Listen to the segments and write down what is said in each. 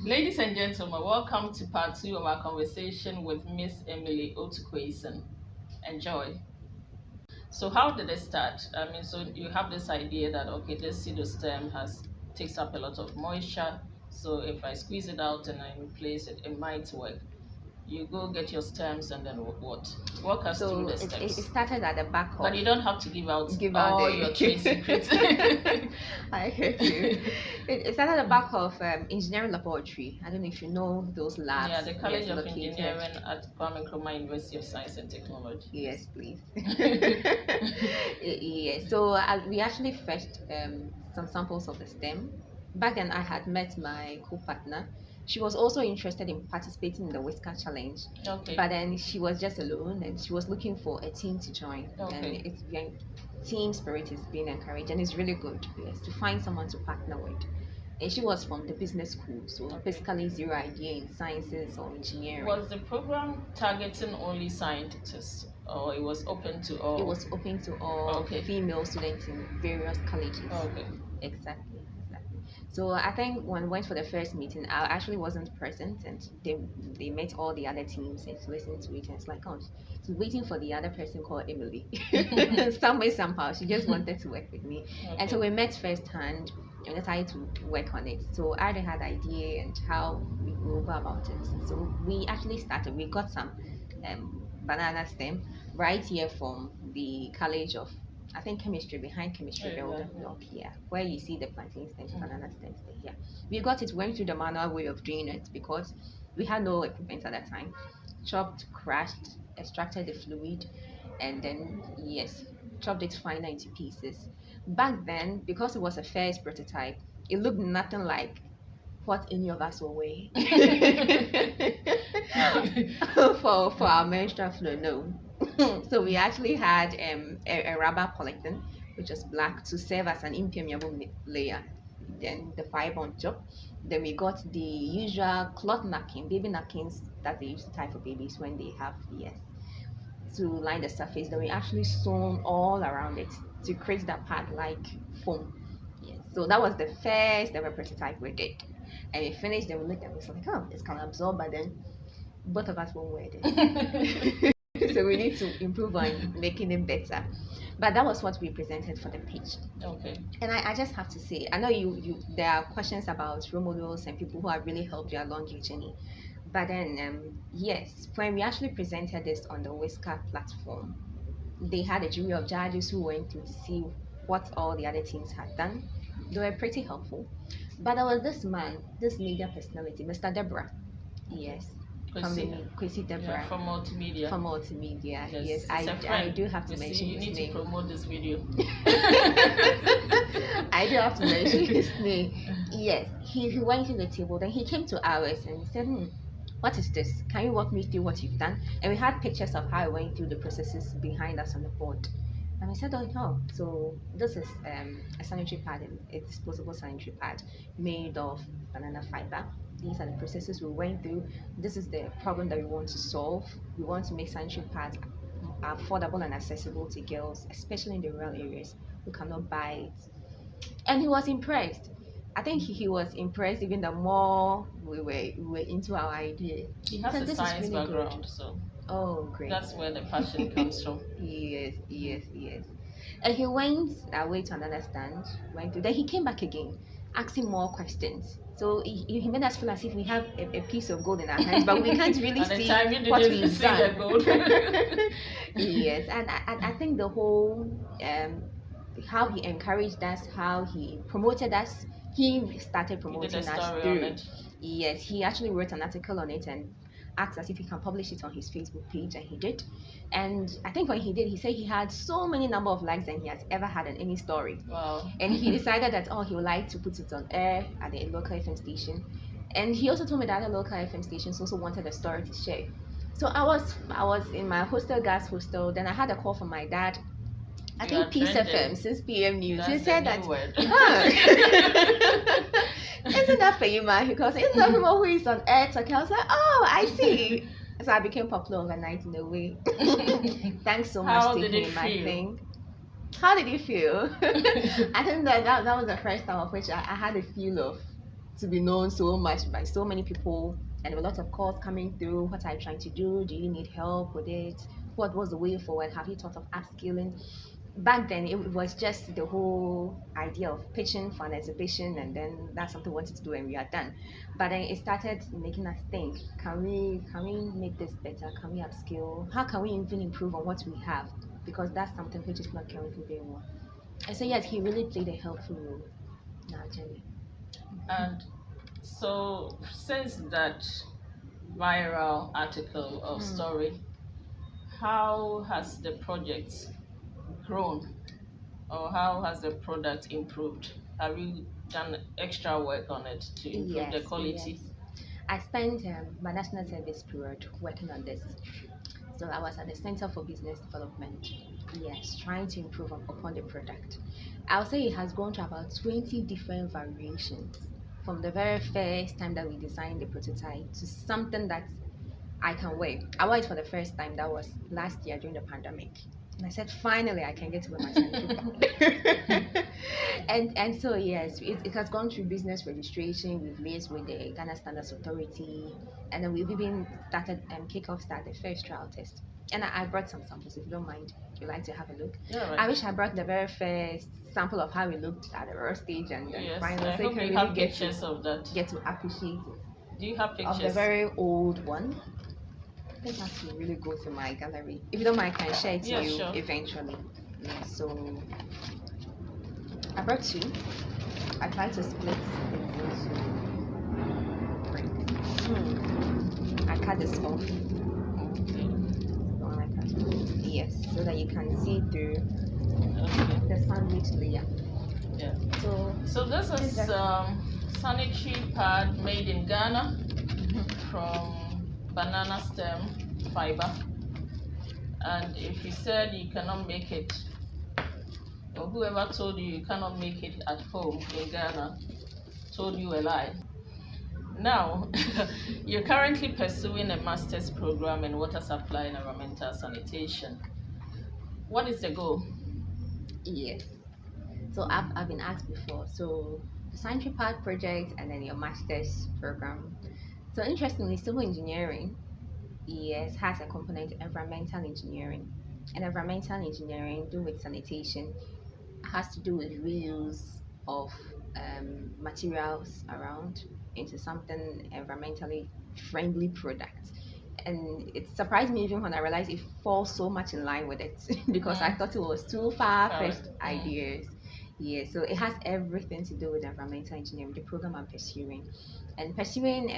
Ladies and gentlemen, welcome to part two of our conversation with Miss Emily Otukweisen. Enjoy. So, how did it start? I mean, so you have this idea that okay, this pseudostem has takes up a lot of moisture. So if I squeeze it out and I replace it, it might work. You go get your stems and then what? Walk us through So the it steps. started at the back of. But you don't have to give out Give out all the. your trade secrets. I heard you. It started at the back of engineering laboratory. I don't know if you know those labs. Yeah, the College Yes, of located. Engineering at Kwame Nkrumah University of Science and Technology. Yes, please. Yes. So we actually fetched some samples of the stem. Back then, I had met my co-partner. She was also interested in participating in the Whisker Challenge, Okay. but then she was just alone and she was looking for a team to join. And Okay. it's being, team spirit is being encouraged and it's really good, yes, to find someone to partner with. And she was from the business school, so Okay. basically zero idea in sciences or engineering. Was the program targeting only scientists or it was open to all? It was open to all Okay. female students in various colleges. Okay. Exactly, exactly. So I think when we went for the first meeting, I actually wasn't present, and they met all the other teams and listened to it. And it's like, oh, she's waiting for the other person called Emily. Some way, somehow, she just wanted to work with me. Okay. And so we met firsthand and decided to work on it. So I already had idea and how we go about it. So we actually started. We got some banana stem right here from the College of, I think, chemistry, behind chemistry building block here, where you see the plantain stems, banana stems there. Yeah, we got it, went through the manual way of doing it because we had no equipment at that time. Chopped, crushed, extracted the fluid, and then yes, chopped it finer into pieces. Back then, because it was a first prototype, it looked nothing like what any of us will weigh for our menstrual flow. No. So we actually had a rubber polythene, which is black, to serve as an impermeable layer. Then the fibre on top. Then we got the usual cloth napkin, baby napkins that they used to tie for babies when they have yes, to line the surface. Then we actually sewn all around it to create that part like foam. Yes. So that was the first ever prototype we did. And we finished, then we looked at it, like, oh, it's can absorb, but then both of us won't wear it. So we need to improve on making it better. But that was what we presented for the pitch. Okay. And I just have to say, I know you there are questions about role models and people who have really helped you along your journey. But then, yes, when we actually presented this on the Whisker platform, they had a jury of judges who went through to see what all the other teams had done. They were pretty helpful. But there was this man, this media personality, Mr. Deborah. Yes, from the Kwesi Deborah. Yeah, from multimedia. From multimedia. Yes, Yes, I do have to mention you his need name. to promote this video. I do have to mention his name. Yes, he went to the table, then he came to ours and he said, what is this? Can you walk me through what you've done? And we had pictures of how I went through the processes behind us on the board. And I said, oh, no. So this is a sanitary pad, a disposable sanitary pad made of banana fiber. These are the processes we went through. This is the problem that we want to solve. We want to make sanitary pads affordable and accessible to girls, especially in the rural areas who cannot buy it. And he was impressed. I think he was impressed even the more we were into our idea. He has a This science is really background, good. so Oh, great. that's where the passion comes from. Yes, yes, yes. And he went away to another stand, went to, then he came back again, asking more questions. So he made us feel as if we have a piece of gold in our hands, but we can't really And the see time you what didn't we've see done. the gold. Yes, and I think the whole how he encouraged us, how he promoted us, he started He did a promoting us story on through. it. Yes, he actually wrote an article on it and asked us if he can publish it on his Facebook page, and he did. And I think when he did, he said he had so many number of likes than he has ever had on any story. Wow. And he decided that he would like to put it on air at the local FM station. And he also told me that other local FM stations also wanted a story to share. So I was in my hostel, gas hostel. Then I had a call from my dad. I think Peace FM, 6 p.m. news. That's He said the that. new word. Isn't that famous? Because isn't that people who is on air talking? I was like, oh, I see. So I became popular overnight in a way. Thanks so much How to did it him, I feel? think. How did you feel? I think that was the first time of which I had a feel of to be known so much by so many people, and there were lots of calls coming through. What are you trying to do? Do you need help with it? What was the way forward? Have you thought of upskilling? Back then, it was just the whole idea of pitching for an exhibition, and then that's something we wanted to do, and we are done. But then it started making us think: can we make this better? Can we upskill? How can we even improve on what we have? Because that's something which is not currently being on. And so yes, he really played a helpful role in our journey. And so, since that viral article or Mm. story, how has the project grown, or how has the product improved? Have you done extra work on it to improve the Yes, yes. quality? I spent my national service period working on this. So I was at the Center for Business Development. Yes, trying to improve upon the product. I'll say it has gone to about 20 different variations from the very first time that we designed the prototype to something that I can wear. I wore it for the first time. That was last year during the pandemic. And I said, finally, I can get to wear my sanitary pad. And so yes, it has gone through business registration. We've liaised with the Ghana Standards Authority, and then we've even started kick-off start the first trial test. And I brought some samples if you don't mind. If you like to have a look, Yeah, I right. wish I brought the very first sample of how it looked at the raw stage and then Yes, final, I so you hope can you really have pictures of that. get to appreciate it. Do you have Of the pictures? very old one, I think I should really go to my gallery. If you don't mind, I can share it to Yeah, you sure. eventually. Yeah, so I brought two. I tried to split it into I cut this off. Okay. The one I cut off. Yes, so that you can see through Okay. the sandwich layer. Yeah. So So this this is is the sanitary pad made in Ghana from banana stem fiber. And if you said you cannot make it, or whoever told you you cannot make it at home in Ghana, told you a lie. Now, you're currently pursuing a master's program in water supply and environmental sanitation. What is the goal? yes. So I've been asked before. So the Science Part project and then your master's program. So interestingly, civil engineering, yes, has a component environmental engineering. And environmental engineering do with sanitation has to do with reuse of materials around into something environmentally friendly product. And it surprised me even when I realized it falls so much in line with it because I Mm, thought it was too far-fetched correct. ideas. Yeah, so it has everything to do with environmental engineering, the program I'm pursuing. And pursuing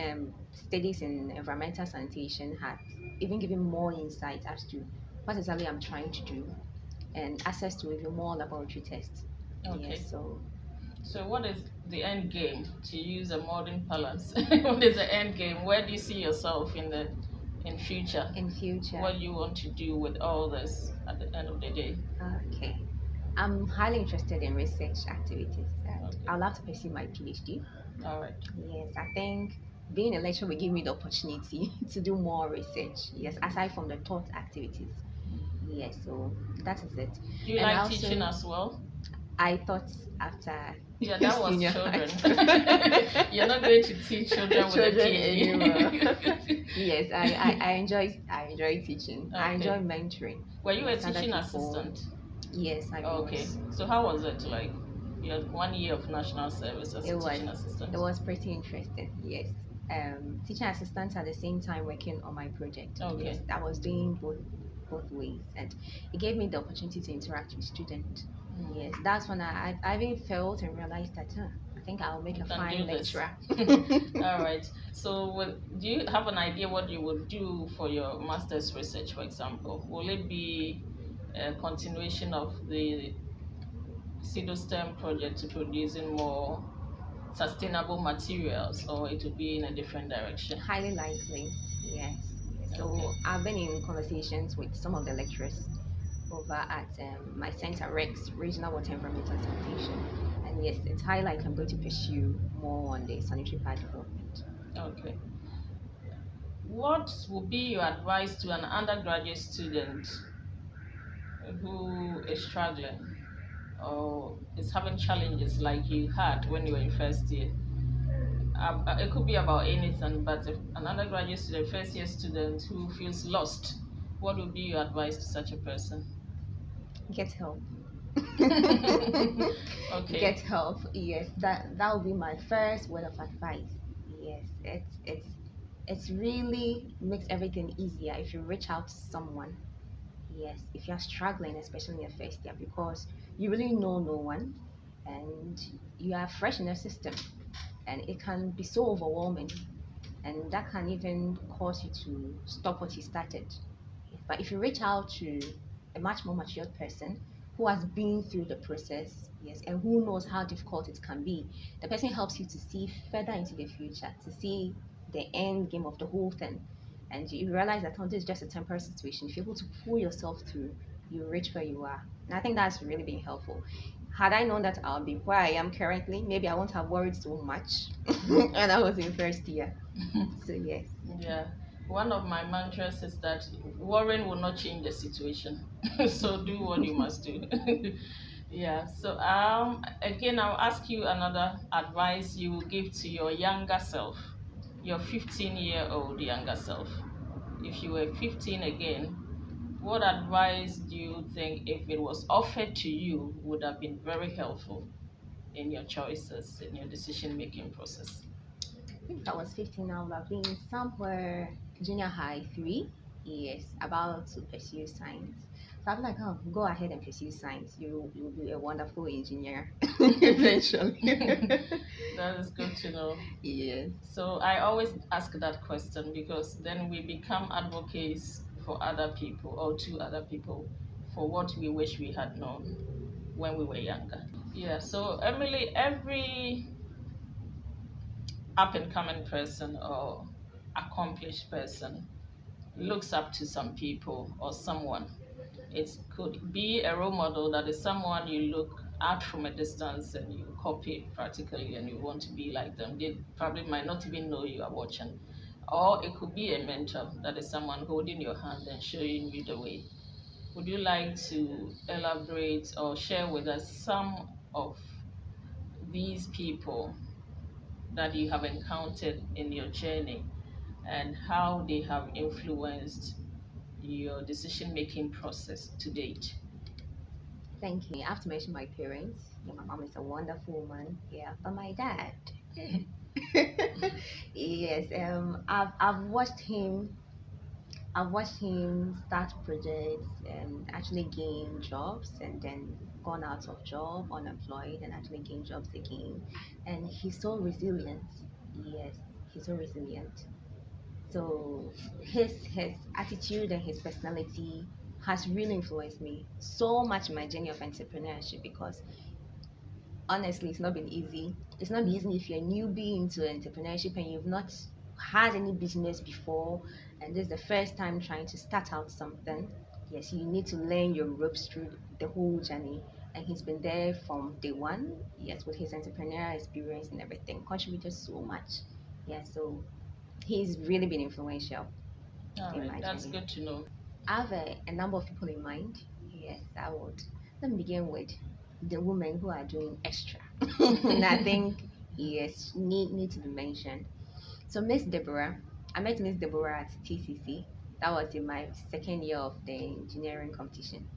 studies in environmental sanitation has even given more insight as to what exactly I'm trying to do and access to even more laboratory tests. Okay. Yes, so So, what is the end game, to use a modern balance? What is the end game? Where do you see yourself in future? in future, What do you want to do with all this at the end of the day? okay. I'm highly interested in research activities and Okay. I'd love to pursue my PhD. All right. Yes, I think being a lecturer will give me the opportunity to do more research. Yes, aside from the taught activities. Yes, so that is it. Do you And like teaching also, as well? I thought after Yeah, that was senior high children. school, You're not going to teach children with a children anymore. PhD. Yes, I enjoy teaching. I enjoy Okay. mentoring. Were you a Yes, other teaching people. assistant? Yes, I Okay. was. So how was it like? You had 1 year of national service as It a was teaching assistant. it was pretty interesting. Yes. Teaching assistant at the same time working on my project. Yes, Okay. I was doing both ways, and it gave me the opportunity to interact with students. Yes, that's when I even felt and realized that I think I'll make You a can fine do this. lecturer. All right. So, do you have an idea what you would do for your master's research, for example? Will it be a continuation of the pseudostem project to producing more sustainable materials, or it will be in a different direction? Highly likely. Yes. Yes. Okay. So I've been in conversations with some of the lecturers over at my center, Rex, Regional Water Environmental Sanitation. And yes, it's highly likely I'm going to pursue more on the sanitary pad development. Okay. What would be your advice to an undergraduate student who is struggling? or is having challenges like you had when you were in first year, it could be about anything, but if an undergraduate student, first year student who feels lost, what would be your advice to such a person? Get help. Get Okay. help. Yes, that would be my first word of advice. Yes, it's really makes everything easier if you reach out to someone. Yes, if you're struggling, especially in your first year, because you really know no one, and you are fresh in the system, and it can be so overwhelming, and that can even cause you to stop what you started. But if you reach out to a much more matured person who has been through the process, yes, and who knows how difficult it can be, the person helps you to see further into the future, to see the end game of the whole thing. And you realize that, oh, this is just a temporary situation. If you're able to pull yourself through, you reach where you are. And I think that's really been helpful. Had I known that I'll be where I am currently, maybe I won't have worried so much when I was in first year. So yes, Yeah. One of my mantras is that worrying will not change the situation. So do what you must do. Yeah. So again I'll ask you another advice you will give to your younger self, your 15-year-old younger self. If you were 15 again, what advice do you think, if it was offered to you, would have been very helpful in your choices, in your decision making process? if I was 15, I would have been somewhere junior high three. Yes, about to pursue science. So I'm like, oh, go ahead and pursue science. You'll be a wonderful engineer eventually. That is good to know. Yes, So I always ask that question because then we become advocates for other people or to other people for what we wish we had known when we were younger. Yeah, so Emily, every up and coming person or accomplished person looks up to some people or someone. It could be a role model that is someone you look at from a distance and you copy practically and you want to be like them. They probably might not even know you are watching. Or it could be a mentor that is someone holding your hand and showing you the way. Would you like to elaborate or share with us some of these people that you have encountered in your journey and how they have influenced your decision making process to date? thank you. I have to mention my parents. Yeah, my mom is a wonderful woman. Yeah, but my dad. Yes, I've watched him start projects and actually gain jobs and then gone out of job, unemployed, and actually gain jobs again. And he's so resilient. Yes, he's so resilient. So his attitude and his personality has really influenced me so much in my journey of entrepreneurship because honestly, it's not been easy. It's not been easy if you're a newbie into entrepreneurship and you've not had any business before, and this is the first time trying to start out something. Yes, you need to learn your ropes through the whole journey. And he's been there from day one. Yes, with his entrepreneurial experience and everything, contributed so much. Yeah, so he's really been influential All in right, my that's journey. good to know. I have a number of people in mind. Yes, I would. Let me begin with the women who are doing extra. And I think yes, need to be mentioned. So Miss Deborah, I met Miss Deborah at TCC. That was in my second year of the engineering competition.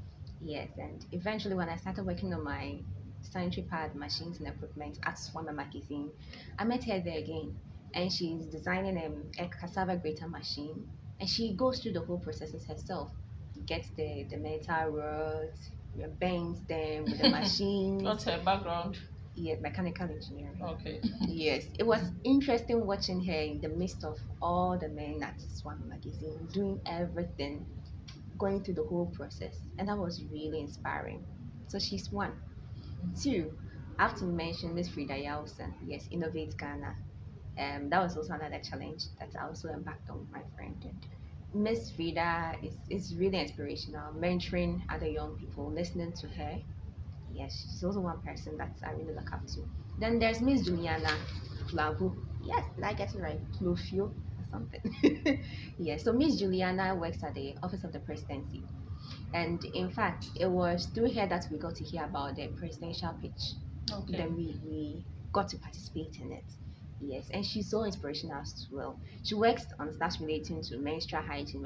Yes, and eventually when I started working on my sanitary pad machines and equipment at Swama magazine, I met her there again. And she's designing a cassava grater machine. And she goes through the whole processes herself. Gets the metal rods, bends them with the machines. What's her background? Yes, mechanical engineering. Okay. Yes, it was interesting watching her in the midst of all the men at Swami Magazine doing everything, going through the whole process. And that was really inspiring. So she's one. Two, I have to mention Miss Frida Yausen. Yes, Innovate Ghana. That was also another challenge that I also embarked on with my friend. And Miss Frida is really inspirational, mentoring other young people, listening to her. Yes, she's also one person that I really look up to. Then there's Miss Juliana Flavu. Yes, did I get it right? Flofio or something. Yes, so Miss Juliana works at the Office of the Presidency. And in fact, it was through her that we got to hear about the presidential pitch. Okay. Then we got to participate in it. Yes, and she's so inspirational as well. She works on stuff relating to menstrual hygiene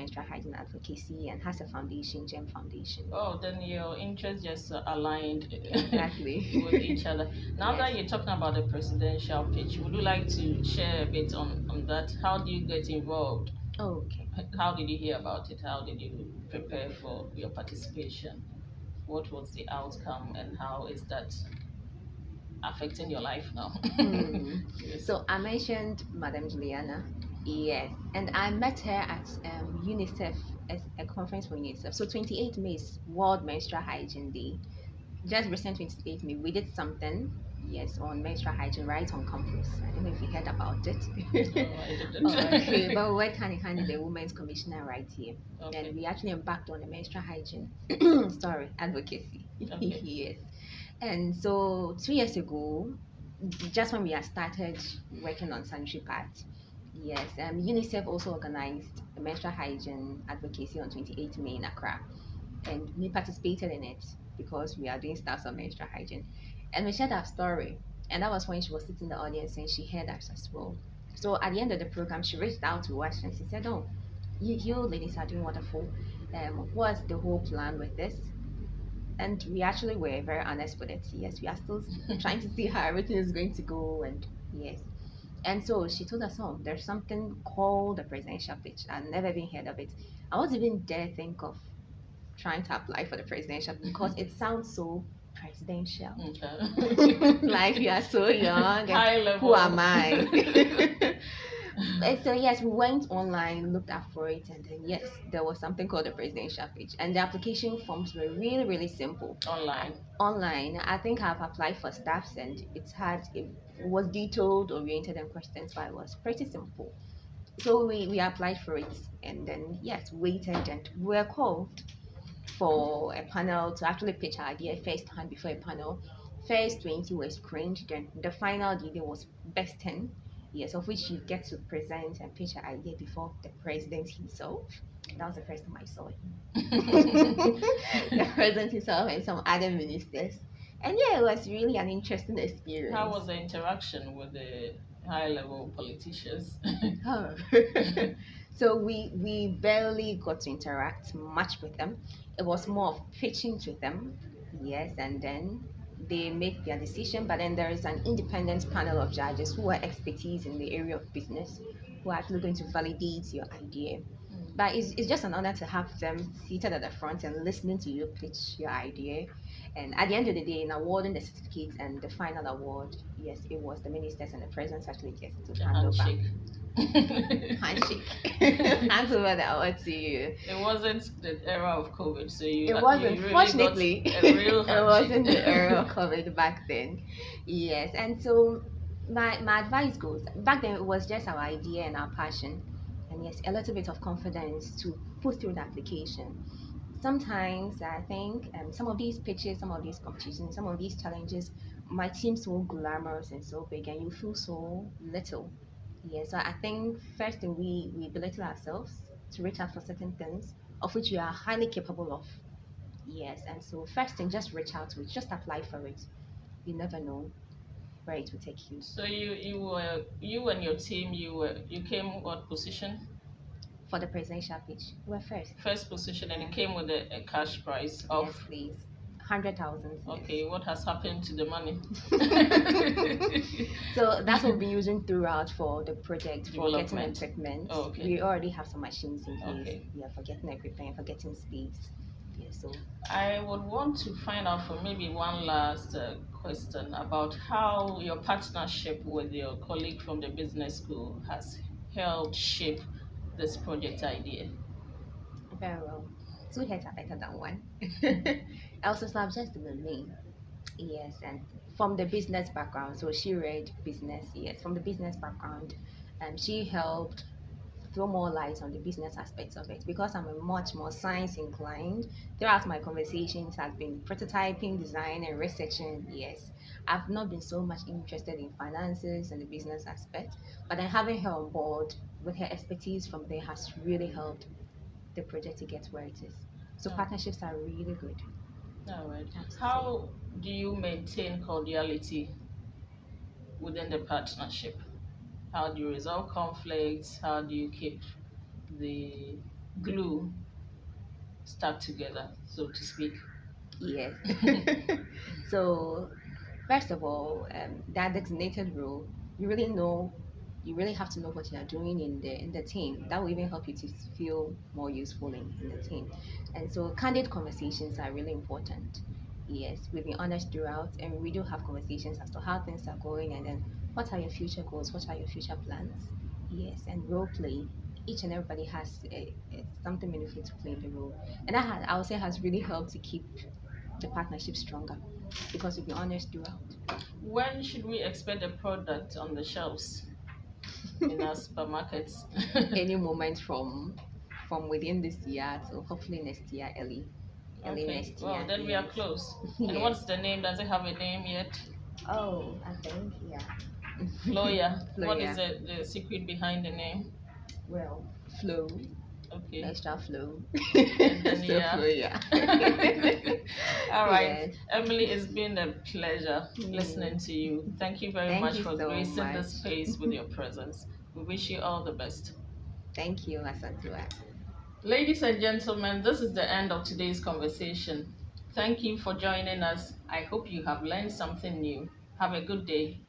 advocacy, and has a foundation, Gem Foundation. Oh, then your interests just aligned with Exactly. each other. Now Yes. that you're talking about the presidential pitch, would you like to share a bit on that? How do you get involved? Okay. How did you hear about it? How did you prepare for your participation? What was the outcome, and how is that affecting your life now? Hmm. Yes. So I mentioned Madam Juliana. Yes, and I met her at UNICEF, as a conference for UNICEF. So 28th May is World Menstrual Hygiene Day. Just recent 28th May, we did something, yes, on menstrual hygiene right on campus. I don't know if you heard about it. No, I Okay, didn't. but we worked hand in hand with the Women's Commissioner right here. And Okay. we actually embarked on the menstrual hygiene, sorry, advocacy. Okay. Yes. And so 2 years ago, just when we had started working on sanitary parts, yes, UNICEF also organized a menstrual hygiene advocacy on 28th May in Accra, and we participated in it because we are doing stuff on menstrual hygiene. And we shared our story, and that was when she was sitting in the audience and she heard us as well. So at the end of the program, she reached out to us and she said, "Oh, you ladies are doing wonderful. What's the whole plan with this?" And we actually were very honest with it. Yes, we are still trying to see how everything is going to go, and yes. And so she told us, "Oh, there's something called the presidential pitch. I've never even heard of it. I wasn't even dare think of trying to apply for the presidential because it sounds so presidential." Like Okay. you are so young and High who am level. I? And so yes, we went online, looked up for it, and then yes, there was something called the presidential page, and the application forms were really, really simple. Online. Online, I think I've applied for staffs, and it was detailed, oriented, and questions, so it was pretty simple. So we applied for it, and then yes, waited, and we were called for a panel to actually pitch our idea first hand before a panel. First 20 were screened, then the final idea was best 10, yes, of which you get to present and pitch your idea before the president himself. That was the first time I saw him. The president himself and some other ministers. And yeah, it was really an interesting How experience. was the interaction with the high level politicians? Oh. So we barely got to interact much with them. It was more of pitching to them, yes, and then they make their decision. But then there is an independent panel of judges who are expertise in the area of business, who are actually going to validate your idea. But it's just an honor to have them seated at the front and listening to you pitch your idea. And at the end of the day, in awarding the certificates and the final award, yes, it was the ministers and the presidents actually get to The hand over, handshake. handshake, hand over the award to you. It wasn't the era of COVID, so It wasn't, you really got fortunately, a real it handshake. wasn't the era of COVID back then. Yes, and so my advice goes back then, it was just our idea and our passion, and yes, a little bit of confidence to put through the application. Sometimes I think some of these pitches, some of these competitions, some of these challenges might seem so glamorous and so big, and you feel so little. Yeah, so I think first thing we belittle ourselves to reach out for certain things of which we are highly capable of. Yes, and so first thing, just reach out to it, just apply for it. You never know where it will take you. So you and your team you came what position? For the presidential pitch, we're first. First position, and it Yeah. came with a cash prize of. Yes, please. 100,000, yes. Okay, what has happened to the money? So that's what we've been using throughout for the project for getting Development. equipment. Oh, okay. We already have some machines in place. Okay. Yeah, for getting equipment, for getting speeds. Yeah, so I would want to find out for maybe one last question about how your partnership with your colleague from the business school has helped shape this project idea. very well. Two heads are better than one. Elsa Slab just the main. Yes, and from the business background, so she read business. Yes, from the business background, she helped throw more light on the business aspects of it because I'm a much more science inclined. Throughout my conversations, I've been prototyping, design, and researching. Yes, I've not been so much interested in finances and the business aspect, but then having her on board with her expertise from there has really helped the project to get where it is. So Okay. partnerships are really good. All right. I have to say. How do you maintain cordiality within the partnership? How do you resolve conflicts? How do you keep the glue stuck together, so to speak? Yes. So first of all, that designated role, you really know, you really have to know what you are doing in the team. That will even help you to feel more useful in the team. And so, candid conversations are really important. Yes, we've been honest throughout, and we do have conversations as to how things are going, and then what are your future goals, what are your future plans. Yes, and role play. Each and everybody has something meaningful to play in the role, and that I would say has really helped to keep the partnership stronger because we've been honest throughout. When should we expect the product on the shelves in our supermarkets? Any moment from within this year to hopefully next year, early Okay, next well, year. then we are Yes. close. And Yes. what's the name? Does it have a name yet? Oh, I think yeah. Floya. What is Flow, the secret behind the name? well, flow, Okay. extra flow. And then, So yeah. flow, yeah. All right. Yes. Emily, it's been a pleasure listening Hmm. to you. Thank you very Thank much you for so gracing the much. space with your presence. We wish you all the best. Thank you, Asantua. Ladies and gentlemen, this is the end of today's conversation. Thank you for joining us. I hope you have learned something new. Have a good day.